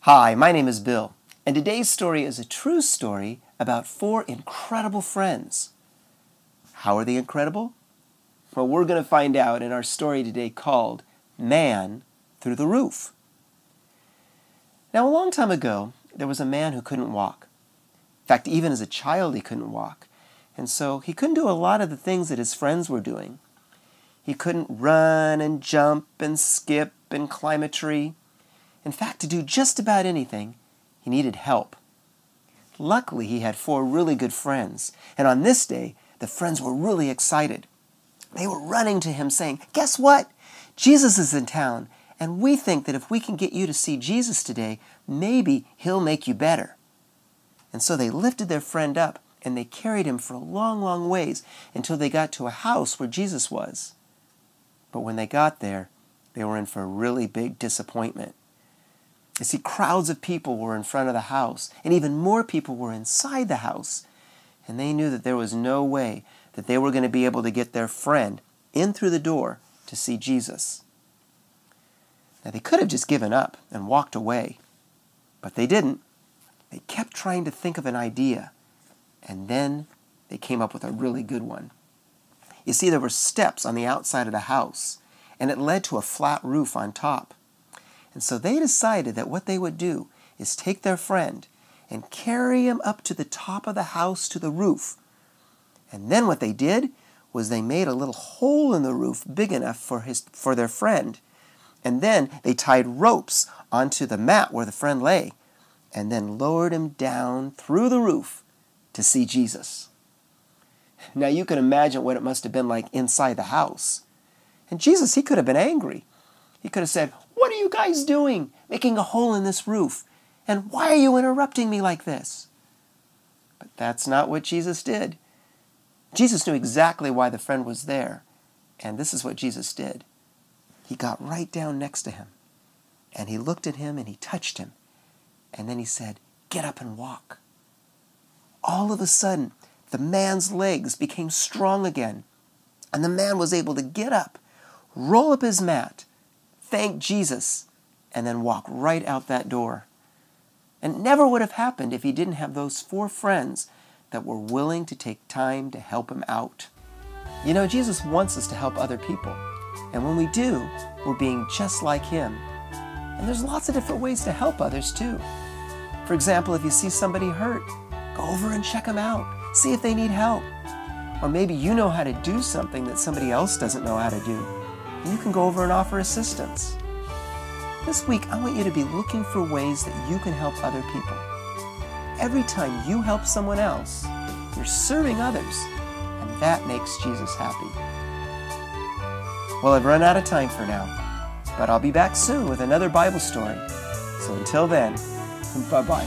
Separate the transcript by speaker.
Speaker 1: Hi, my name is Bill, and today's story is a true story about four incredible friends. How are they incredible? Well, we're going to find out in our story today called Man Through the Roof. Now, a long time ago, there was a man who couldn't walk. In fact, even as a child, he couldn't walk. And so he couldn't do a lot of the things that his friends were doing. He couldn't run and jump and skip and climb a tree. In fact, to do just about anything, he needed help. Luckily, he had four really good friends, and on this day, the friends were really excited. They were running to him saying, "Guess what? Jesus is in town, and we think that if we can get you to see Jesus today, maybe he'll make you better." And so they lifted their friend up, and they carried him for a long, long ways until they got to a house where Jesus was. But when they got there, they were in for a really big disappointment. You see, crowds of people were in front of the house, and even more people were inside the house. And they knew that there was no way that they were going to be able to get their friend in through the door to see Jesus. Now, they could have just given up and walked away, but they didn't. They kept trying to think of an idea, and then they came up with a really good one. You see, there were steps on the outside of the house, and it led to a flat roof on top. And so they decided that what they would do is take their friend and carry him up to the top of the house to the roof. And then what they did was they made a little hole in the roof big enough for their friend. And then they tied ropes onto the mat where the friend lay and then lowered him down through the roof to see Jesus. Now you can imagine what it must have been like inside the house. And Jesus, he could have been angry. He could have said, "What are you guys doing, making a hole in this roof? And why are you interrupting me like this?" But that's not what Jesus did. Jesus knew exactly why the friend was there. And this is what Jesus did. He got right down next to him. And he looked at him and he touched him. And then he said, "Get up and walk." All of a sudden, the man's legs became strong again. And the man was able to get up, roll up his mat, thank Jesus, and then walk right out that door. And it never would have happened if he didn't have those four friends that were willing to take time to help him out. You know, Jesus wants us to help other people. And when we do, we're being just like him. And there's lots of different ways to help others too. For example, if you see somebody hurt, go over and check them out. See if they need help. Or maybe you know how to do something that somebody else doesn't know how to do. And you can go over and offer assistance. This week, I want you to be looking for ways that you can help other people. Every time you help someone else, you're serving others, and that makes Jesus happy. Well, I've run out of time for now, but I'll be back soon with another Bible story. So until then, bye-bye.